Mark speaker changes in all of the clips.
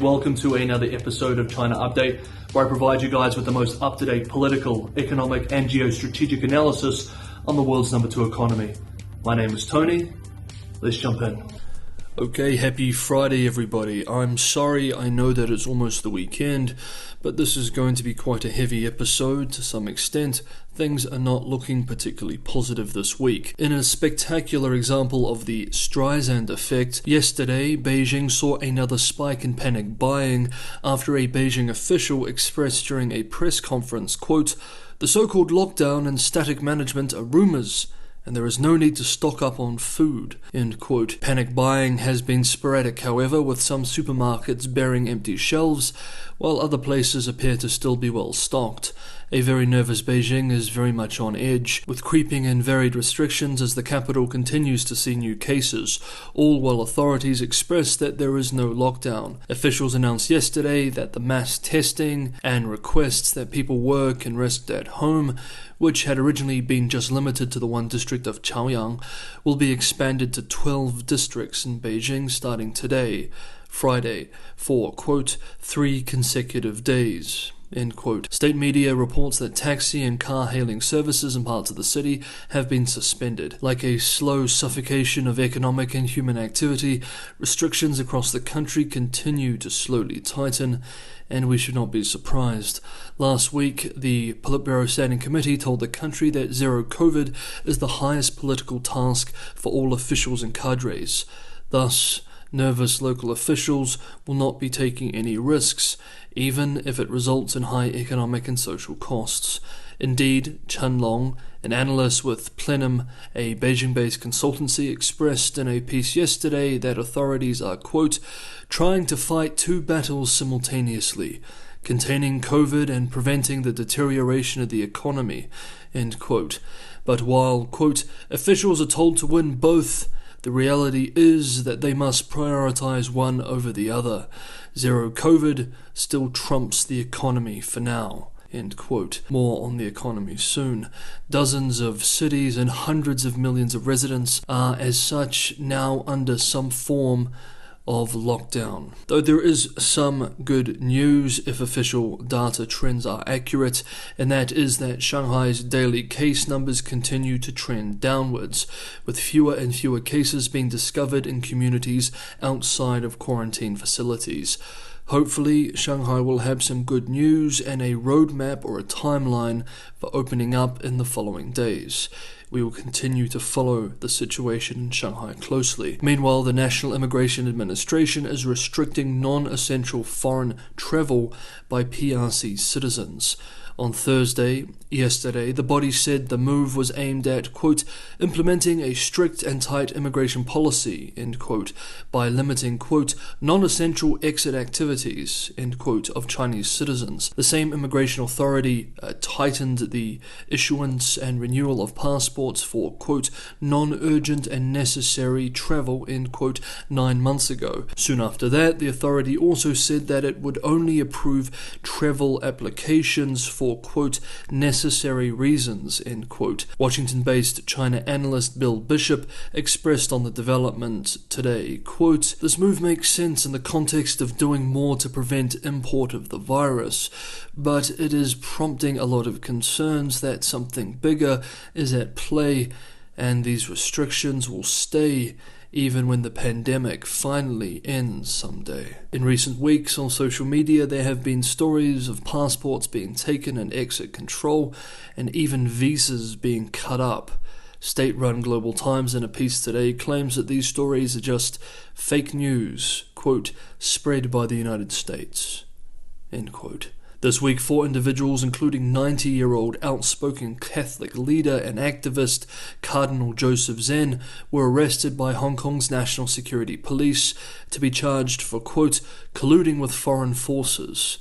Speaker 1: Welcome to another episode of China Update, where I provide you guys with the most up-to-date political, economic and geostrategic analysis on the world's number 2 economy. My name is Tony. Let's jump in. Okay, happy Friday everybody. I'm sorry, I know that it's almost the weekend, but this is going to be quite a heavy episode to some extent. Things are not looking particularly positive this week. In a spectacular example of the Streisand effect, yesterday Beijing saw another spike in panic buying after a Beijing official expressed during a press conference, quote, "The so-called lockdown and static management are rumors, and there is no need to stock up on food," end quote. Panic buying has been sporadic, however, with some supermarkets bearing empty shelves, while other places appear to still be well stocked. A very nervous Beijing is very much on edge, with creeping and varied restrictions as the capital continues to see new cases, all while authorities express that there is no lockdown. Officials announced yesterday that the mass testing and requests that people work and rest at home, which had originally been just limited to the one district of Chaoyang, will be expanded to 12 districts in Beijing starting today, Friday, for, quote, 3 consecutive days. End quote. State media reports that taxi and car-hailing services in parts of the city have been suspended. Like a slow suffocation of economic and human activity, restrictions across the country continue to slowly tighten, and we should not be surprised. Last week, the Politburo Standing Committee told the country that zero COVID is the highest political task for all officials and cadres. Thus, nervous local officials will not be taking any risks, even if it results in high economic and social costs. Indeed, Chen Long, an analyst with Plenum, a Beijing-based consultancy, expressed in a piece yesterday that authorities are, quote, trying to fight 2 battles simultaneously, containing COVID and preventing the deterioration of the economy, end quote. But while, quote, officials are told to win both, the reality is that they must prioritize one over the other. Zero COVID still trumps the economy for now. End quote. More on the economy soon. Dozens of cities and hundreds of millions of residents are as such now under some form of lockdown. Though there is some good news if official data trends are accurate, and that is that Shanghai's daily case numbers continue to trend downwards, with fewer and fewer cases being discovered in communities outside of quarantine facilities. Hopefully, Shanghai will have some good news and a roadmap or a timeline for opening up in the following days. We will continue to follow the situation in Shanghai closely. Meanwhile, the National Immigration Administration is restricting non-essential foreign travel by PRC citizens. On yesterday, the body said the move was aimed at, quote, implementing a strict and tight immigration policy, end quote, by limiting, quote, non-essential exit activities, end quote, of Chinese citizens. The same immigration authority tightened the issuance and renewal of passports for, quote, non-urgent and necessary travel, end quote, 9 months ago. Soon after that, the authority also said that it would only approve travel applications for, quote, necessary reasons, end quote. Washington-based China analyst Bill Bishop expressed on the development today, quote, this move makes sense in the context of doing more to prevent import of the virus, but it is prompting a lot of concerns that something bigger is at play and these restrictions will stay even when the pandemic finally ends someday. In recent weeks on social media, there have been stories of passports being taken and exit control, and even visas being cut up. State-run Global Times in a piece today claims that these stories are just fake news, quote, spread by the United States, end quote. This week, 4 individuals, including 90-year-old outspoken Catholic leader and activist Cardinal Joseph Zen, were arrested by Hong Kong's National Security Police to be charged for, quote, colluding with foreign forces,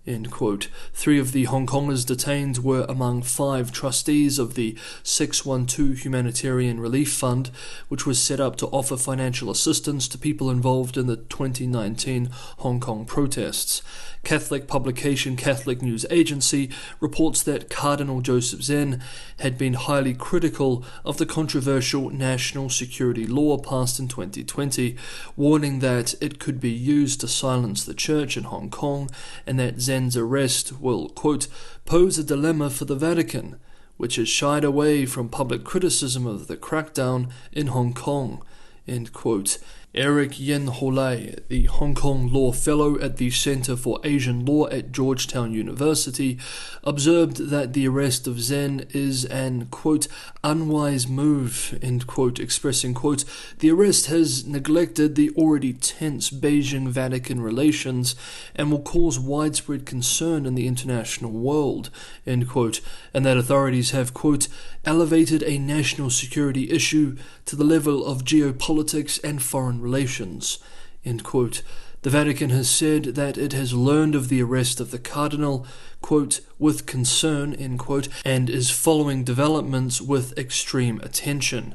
Speaker 1: End quote. 3 of the Hong Kongers detained were among 5 trustees of the 612 Humanitarian Relief Fund, which was set up to offer financial assistance to people involved in the 2019 Hong Kong protests. Catholic publication Catholic News Agency reports that Cardinal Joseph Zen had been highly critical of the controversial national security law passed in 2020, warning that it could be used to silence the church in Hong Kong and that Zen's arrest will, quote, pose a dilemma for the Vatican, which has shied away from public criticism of the crackdown in Hong Kong, end quote. Eric Yen Holai, the Hong Kong Law Fellow at the Center for Asian Law at Georgetown University, observed that the arrest of Zen is an, quote, unwise move, end quote, expressing, quote, the arrest has neglected the already tense Beijing-Vatican relations and will cause widespread concern in the international world, end quote, and that authorities have, quote, elevated a national security issue to the level of geopolitics and foreign relations, end quote. The Vatican has said that it has learned of the arrest of the Cardinal, quote, with concern, end quote, and is following developments with extreme attention.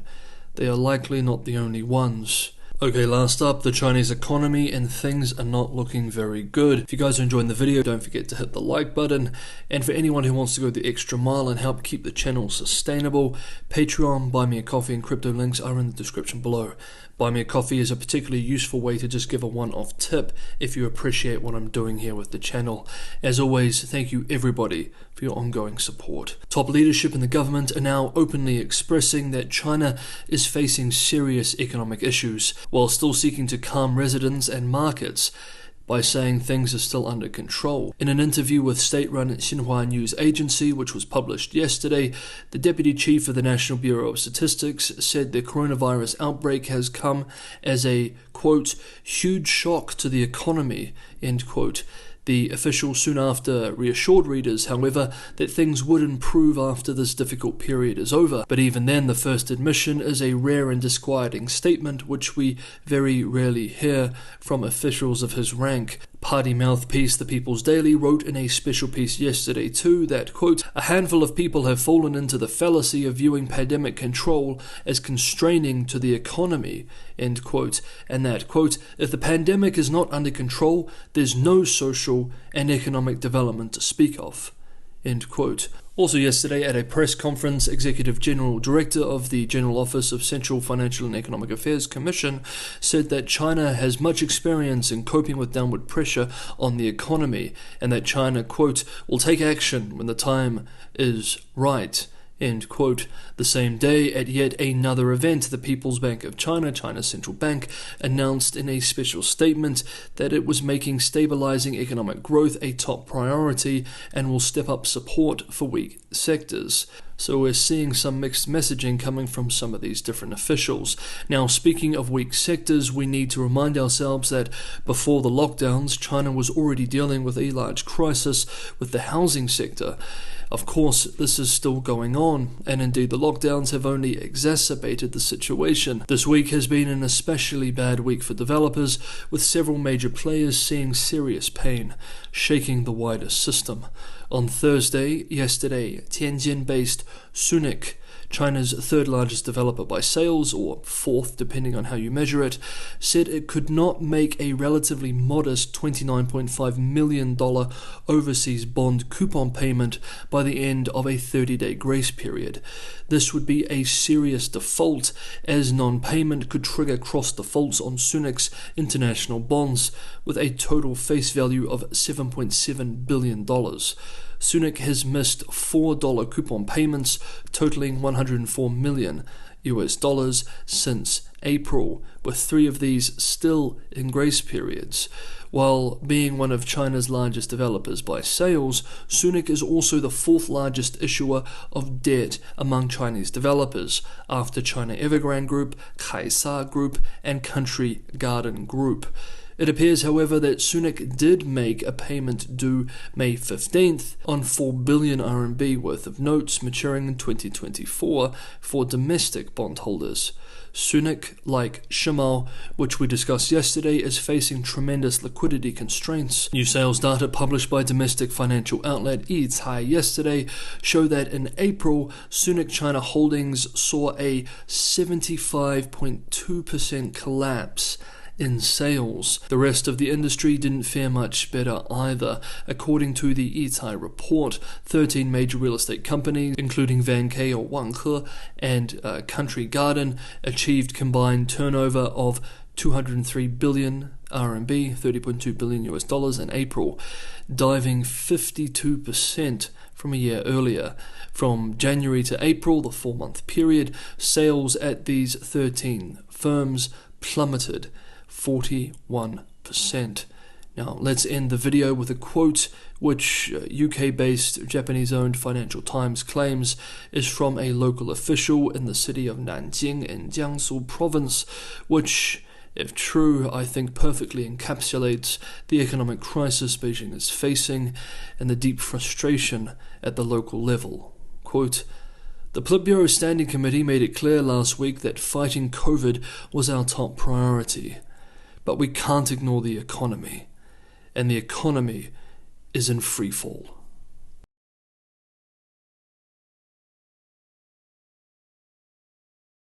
Speaker 1: They are likely not the only ones. Okay, last up, the Chinese economy, and things are not looking very good. If you guys are enjoying the video, don't forget to hit the like button. And for anyone who wants to go the extra mile and help keep the channel sustainable, Patreon, Buy Me a Coffee, and crypto links are in the description below. Buy Me a Coffee is a particularly useful way to just give a one-off tip if you appreciate what I'm doing here with the channel. As always, thank you everybody for your ongoing support. Top leadership in the government are now openly expressing that China is facing serious economic issues, while still seeking to calm residents and markets by saying things are still under control. In an interview with state-run Xinhua News Agency, which was published yesterday, the deputy chief of the National Bureau of Statistics said the coronavirus outbreak has come as a, quote, huge shock to the economy, end quote. The official soon after reassured readers, however, that things would improve after this difficult period is over. But even then, the first admission is a rare and disquieting statement which we very rarely hear from officials of his rank. Party mouthpiece The People's Daily wrote in a special piece yesterday too that, quote, a handful of people have fallen into the fallacy of viewing pandemic control as constraining to the economy, end quote, and that, quote, if the pandemic is not under control, there's no social and economic development to speak of, end quote. Also yesterday at a press conference, Executive General Director of the General Office of Central Financial and Economic Affairs Commission said that China has much experience in coping with downward pressure on the economy and that China, quote, will take action when the time is right, end quote. The same day, at yet another event, the People's Bank of China, China's central bank, announced in a special statement that it was making stabilizing economic growth a top priority and will step up support for weak sectors. So we're seeing some mixed messaging coming from some of these different officials. Now, speaking of weak sectors, we need to remind ourselves that before the lockdowns, China was already dealing with a large crisis with the housing sector. Of course, this is still going on, and indeed the lockdowns have only exacerbated the situation. This week has been an especially bad week for developers, with several major players seeing serious pain, shaking the wider system. On Thursday, yesterday, Tianjin-based Sunic, China's third largest developer by sales, or fourth depending on how you measure it, said it could not make a relatively modest $29.5 million overseas bond coupon payment by the end of a 30-day grace period. This would be a serious default, as non-payment could trigger cross defaults on Sunic's international bonds, with a total face value of $7.7 billion. Sunic has missed $4 coupon payments totaling $104 million since April, with 3 of these still in grace periods. While being one of China's largest developers by sales, Sunic is also the 4th largest issuer of debt among Chinese developers, after China Evergrande Group, Kaisa Group, and Country Garden Group. It appears, however, that Sunic did make a payment due May 15th on 4 billion RMB worth of notes maturing in 2024 for domestic bondholders. Sunik, like Shimao, which we discussed yesterday, is facing tremendous liquidity constraints. New sales data published by domestic financial outlet Yicai yesterday show that in April, Sunik China Holdings saw a 75.2% collapse in sales. The rest of the industry didn't fare much better either. According to the Yicai report, 13 major real estate companies, including Vanke or Wanghe and Country Garden, achieved combined turnover of 203 billion RMB, $30.2 billion in April, diving 52% from a year earlier. From January to April, the 4-month period, sales at these 13 firms plummeted 41%. Now, let's end the video with a quote which UK-based Japanese-owned Financial Times claims is from a local official in the city of Nanjing in Jiangsu province, which, if true, I think perfectly encapsulates the economic crisis Beijing is facing and the deep frustration at the local level. Quote, "The Politburo Standing Committee made it clear last week that fighting COVID was our top priority. But we can't ignore the economy, and the economy is in free fall."